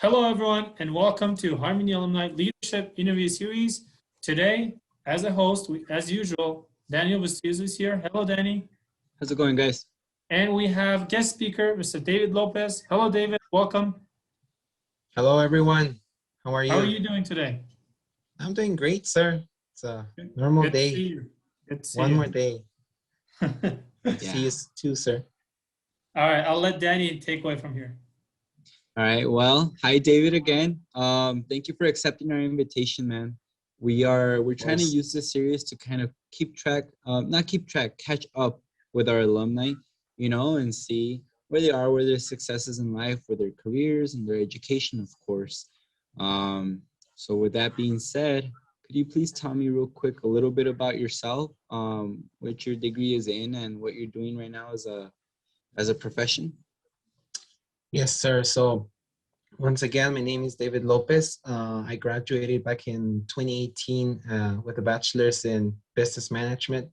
Hello, everyone, and welcome to Harmony Alumni Leadership Interview Series. Today, as a host, as usual, Daniel Bustillo is here. Hello, Danny. How's it going, guys? And we have guest speaker, Mr. David Lopez. Hello, David. Welcome. Hello, everyone. How are How are you? you doing today? I'm doing great, sir. It's a Good. normal Good to day. see you. Good to see One you. more day. All Good to see you too, sir. right, I'll let Danny take away from here. All right. Well, hi, David again. Thank you for accepting our invitation, man. We're trying to use this series to kind of catch up with our alumni, and see where they are, where their successes in life, where their careers and their education, of course. So with that being said, could you please tell me real quick a little bit about yourself, what your degree is in, and what you're doing right now as a profession? Yes, sir. So once again, my name is David Lopez. I graduated back in 2018 with a bachelor's in business management.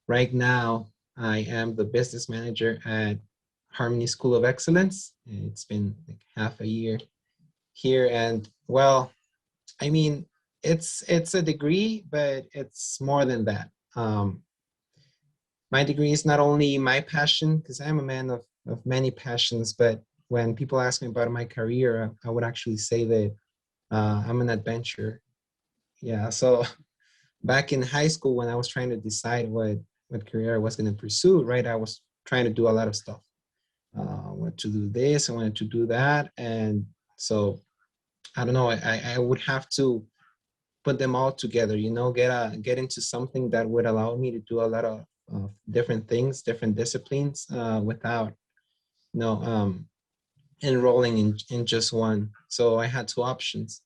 Right now, I am the business manager at Harmony School of Excellence. It's been like half a year here, and well, I mean, it's a degree, but it's more than that. My degree is not only my passion, because I'm a man of many passions, but when people ask me about my career, I would actually say that I'm an adventurer. Yeah, so back in high school, when I was trying to decide what career I was going to pursue, right, I was trying to do a lot of stuff. I wanted to do this, I wanted to do that. And so, I don't know, I would have to put them all together, get into something that would allow me to do a lot of different things, different disciplines without, you know, um, enrolling in just one. So I had two options.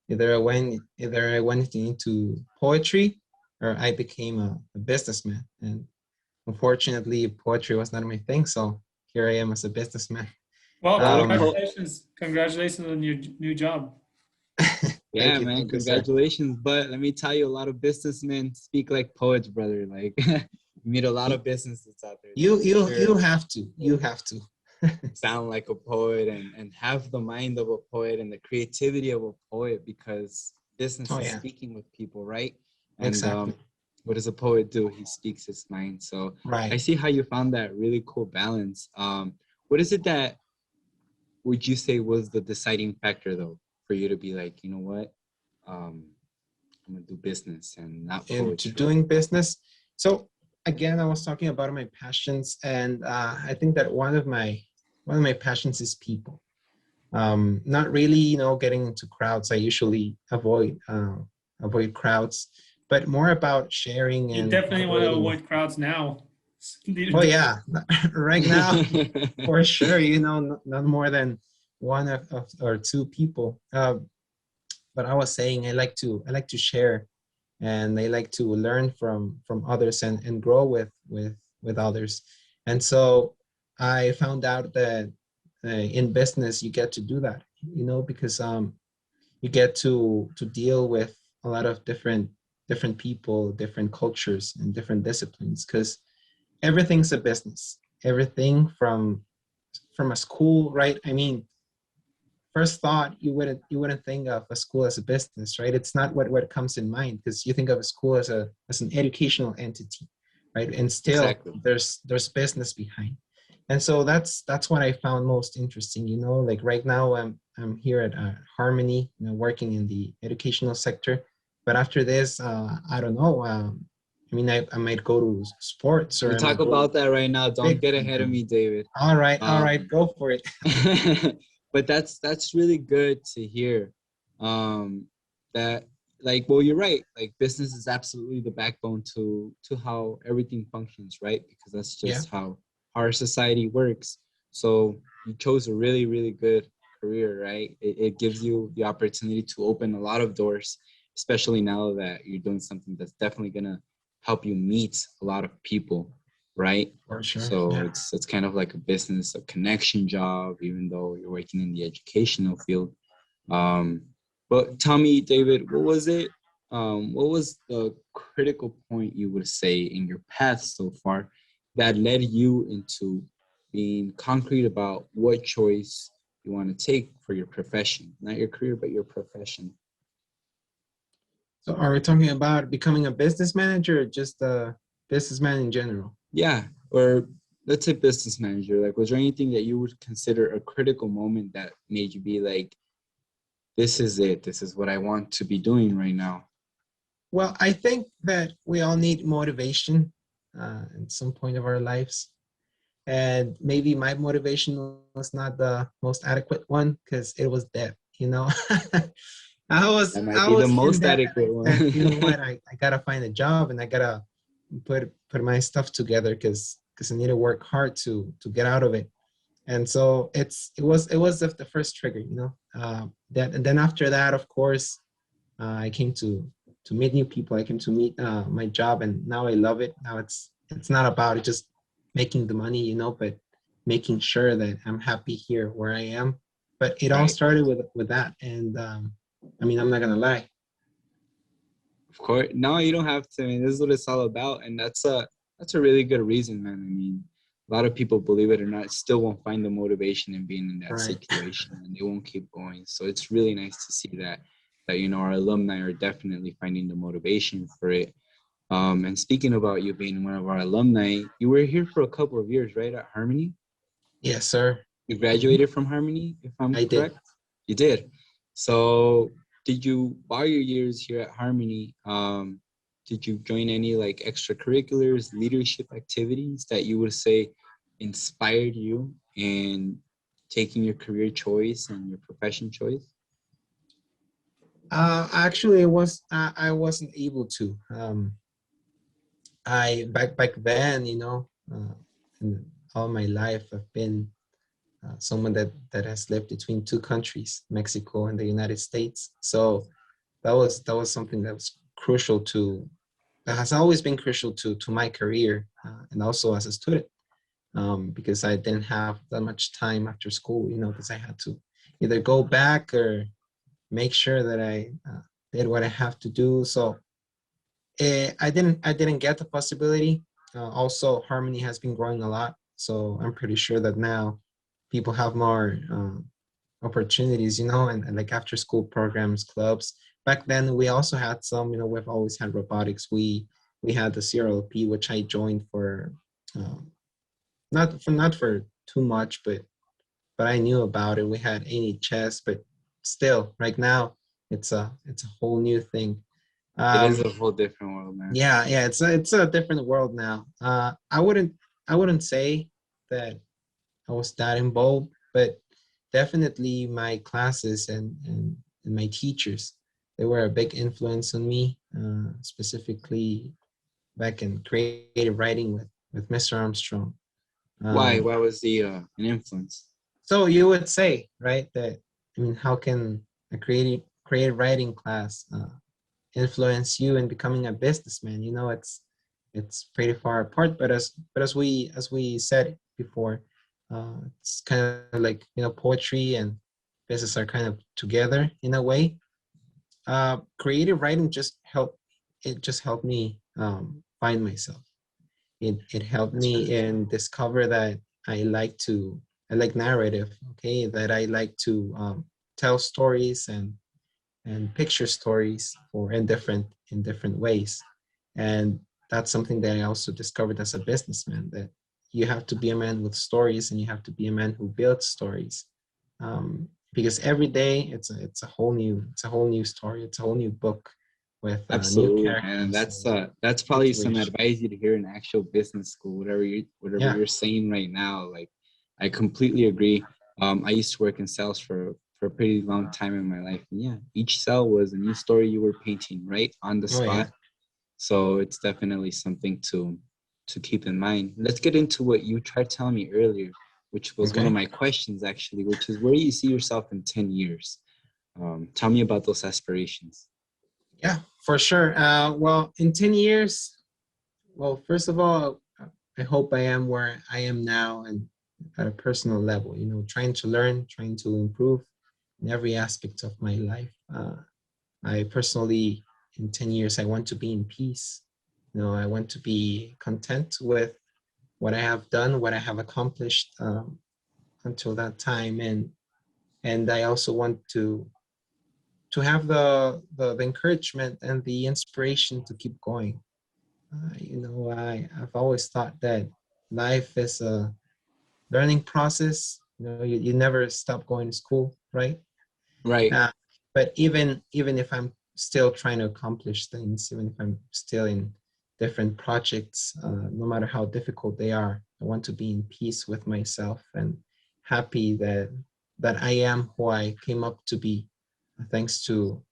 Either I went into poetry or I became a businessman. And unfortunately, poetry was not my thing. So here I am as a businessman. Well, Um, congratulations. Congratulations on your new job. Yeah, Thank you, man, thank you, sir. congratulations. But let me tell you, a lot of businessmen speak like poets, brother. Like you meet a lot of businesses out there. You have to. You have to. Sound like a poet and have the mind of a poet and the creativity of a poet, because business Oh is yeah, speaking with people, right? And exactly. what does a poet do? He speaks his mind. So I Right. see how you found that really cool balance. What is it that would you say was the deciding factor, though, for you to be like, you know what, um, I'm gonna do business and not Into poetry? doing business. So again, I was talking about my passions, and I think that one of my passions is people. Not really, getting into crowds. I usually avoid crowds, but more about sharing You and definitely want to collaborating with avoid people. crowds now. Oh yeah, right now for sure. Not more than one or two people. But I was saying I like to share, and I like to learn from others and grow with others. And so I found out that in business you get to do that, because you get to deal with a lot of different people, different cultures, and different disciplines, because everything's a business. Everything from a school, right? I mean, first thought, you wouldn't think of a school as a business, right? It's not what comes in mind, because you think of a school as an educational entity, right? And still Exactly. there's business behind. And so that's what I found most interesting. Like right now I'm here at Harmony, working in the educational sector. But after this, I don't know. I mean, I might go to sports, We or I talk might go to about that right now. Don't big get ahead of company. me, David. All right, Um, go for it. but that's really good to hear. That like, well, you're right. Like, business is absolutely the backbone to how everything functions, right? Because that's Yeah, just how our society works. So you chose a really, really good career, right? It gives you the opportunity to open a lot of doors, especially now that you're doing something that's definitely gonna help you meet a lot of people, right? for sure. So Yeah. it's kind of like a business, a connection job, even though you're working in the educational field. Um, but tell me, David, what was it? What was the critical point you would say in your path so far that led you into being concrete about what choice you want to take for your profession, not your career, but your profession. So are we talking about becoming a business manager or just a businessman in general? Yeah, or let's say business manager. Like, was there anything that you would consider a critical moment that made you be like, this is it, this is what I want to be doing right now? Well, I think that we all need motivation at some point of our lives. And maybe my motivation was not the most adequate one because it was debt, you know. I was That might I be the was in most debt and adequate I said, you know one. what, I gotta find a job and I gotta put my stuff together because I need to work hard to get out of it. And so it was the first trigger, you know. That and then after that, of course, I came to meet new people. I came to meet my job, and now I love it. Now it's not about just making the money, you know, but making sure that I'm happy here where I am. But it all Right. started with that, and I mean, I'm not gonna lie. Of course. No, you don't have to. I mean, this is what it's all about. And that's a really good reason, man. I mean, a lot of people, believe it or not, still won't find the motivation in being in that Right. situation and they won't keep going. So it's really nice to see that, our alumni are definitely finding the motivation for it. And speaking about you being one of our alumni, you were here for a couple of years, right, at Harmony? Yes, sir. You Mhm. graduated from Harmony, if I'm I did. correct? You did. So did you, while your years here at Harmony, did you join any like extracurriculars, leadership activities that you would say inspired you in taking your career choice and your profession choice? Actually, it was I wasn't able to. I back then, you know, in all my life, I've been someone that has lived between two countries, Mexico and the United States. So that was something that was crucial to that has always been crucial to my career and also as a student because I didn't have that much time after school, you know, because I had to either go back or make sure that I did what I have to do. So I didn't get the possibility. Also, Harmony has been growing a lot, so I'm pretty sure that now people have more opportunities, you know, and like after school programs, clubs. Back then, we also had some. You know, we've always had robotics. We had the CRLP, which I joined for um, not for too much, but I knew about it. We had NHS, but still, right now, it's a whole new thing. It is Um, a whole different world, man. yeah, it's a different world now. I wouldn't say that I was that involved, but definitely my classes and my teachers, they were a big influence on me, specifically back in creative writing with Mr. Armstrong. Why? Um, Why was he an influence? so you would say, right, that I mean, how can a creative writing class influence you in becoming a businessman? You know, it's pretty far apart, but as we said before, it's kind of like, you know, poetry and business are kind of together in a way. Creative writing just helped me find myself. It helped That's me really in discover that I like narrative, okay, that I like to tell stories and picture stories for in different ways. And that's something that I also discovered as a businessman, that you have to be a man with stories and you have to be a man who builds stories. Because every day it's a whole new story, it's a whole new book with new absolutely, man. And characters and that's probably some situations. advice you'd hear in actual business school. Whatever Yeah. you're saying right now, like I completely agree. I used to work in sales for a pretty long time in my life, and yeah, each sale was a new story you were painting right on the Oh yeah. spot. So it's definitely something to keep in mind. Let's get into what you tried telling me earlier, which was one of Okay. my questions actually, which is where do you see yourself in 10 years? Tell me about those aspirations. Yeah, for sure. Well, in 10 years, well, first of all, I hope I am where I am now and at a personal level, you know, trying to learn, trying to improve in every aspect of my life. I personally, in 10 years, I want to be in peace. You know, I want to be content with what I have done, what I have accomplished until that time. And And I also want to have the encouragement and the inspiration to keep going. I've always thought that life is a learning process. You never stop going to school, right? Right. Uh, but even if I'm still trying to accomplish things, even if I'm still in different projects, no matter how difficult they are, I want to be in peace with myself and happy that I am who I came up to be, thanks to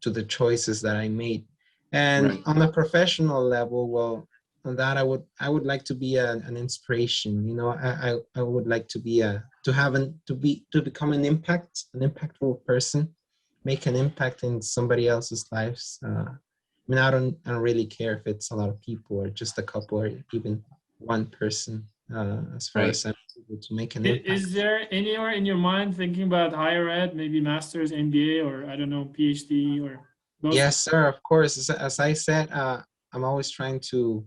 the choices that I made. And Right. on a professional level, well, on that I would like to be an inspiration. I would like to be to become an impactful person, make an impact in somebody else's lives. I mean, I don't really care if it's a lot of people or just a couple or even one person. As far Right. as I'm able to make an impact. Is there anywhere in your mind thinking about higher ed, maybe master's, MBA, or I don't know, PhD or those? Yes, sir. Of course. As I said, I'm always trying to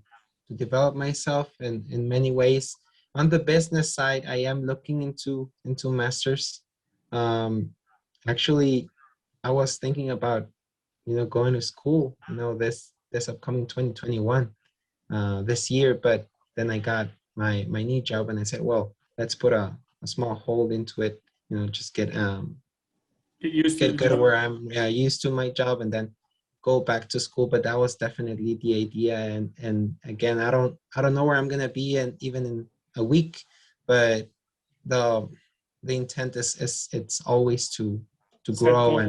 develop myself in many ways. On the business side, I am looking into masters. Um, Actually, I was thinking about going to school. This upcoming 2021, this year, but then I got my new job, and I said, well, let's put a small hold into it. Just Get used to get the good job. where I'm used to my job and then go back to school. But that was definitely the idea. And again, I don't know where I'm gonna be and even in a week, but the the intent is it's always to Set grow goals,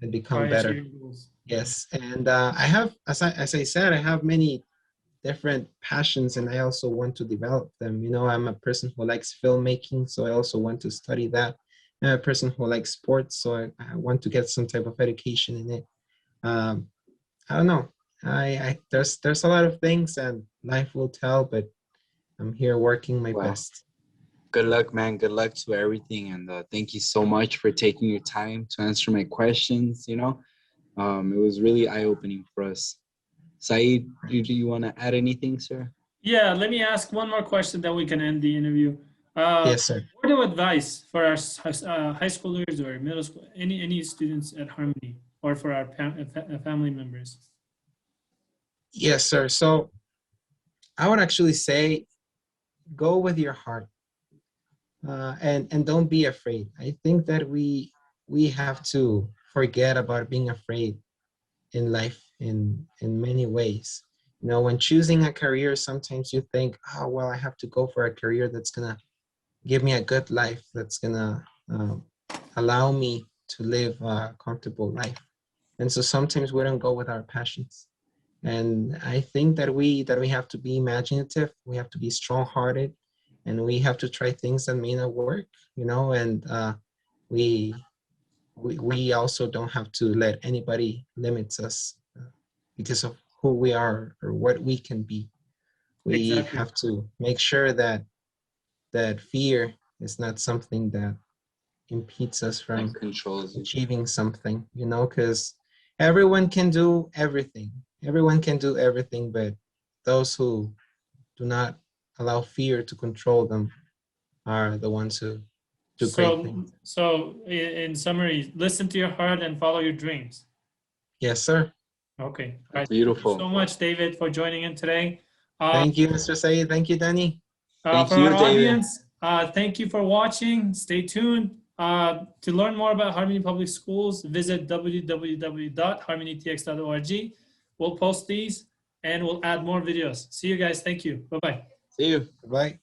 and try become better. achieving goals. Okay. Yes. And I have, as I said, I have many different passions and I also want to develop them. I'm a person who likes filmmaking, so I also want to study that. I'm a person who likes sports, so I want to get some type of education in it. Um, I don't know. There's a lot of things and life will tell, but I'm here working my Wow. best. Good luck, man. Good luck to everything. And thank you so much for taking your time to answer my questions. It was really eye-opening for us. Saeed, do you want to add anything, sir? Yeah, let me ask one more question, then we can end the interview. Yes, sir. Word of advice for our high schoolers or middle school, any students at Harmony, or for our family members. Yes, sir. So I would actually say go with your heart, and don't be afraid. I think that we have to forget about being afraid in life in many ways. When choosing a career, sometimes you think, oh well, I have to go for a career that's gonna give me a good life, that's gonna allow me to live a comfortable life. And so sometimes we don't go with our passions. And I think that we have to be imaginative, we have to be strong-hearted, and we have to try things that may not work. And we we also don't have to let anybody limits us because of who we are or what we can be. We Exactly. have to make sure that fear is not something that impedes us And from controls you. achieving something, because everyone can do everything. Everyone can do everything, but those who do not allow fear to control them are the ones who do great So, things. in summary, listen to your heart and follow your dreams. Yes, sir. Okay. All right. Thank you so Beautiful. much, David, for joining in today. Thank you, Mr. Saeed. Thank you, Danny. Thank For our you, David. audience, thank you for watching. Stay tuned. To learn more about Harmony Public Schools, visit www.harmonytx.org. We'll post these and we'll add more videos. See you guys. Thank you. Bye-bye. See you. Bye.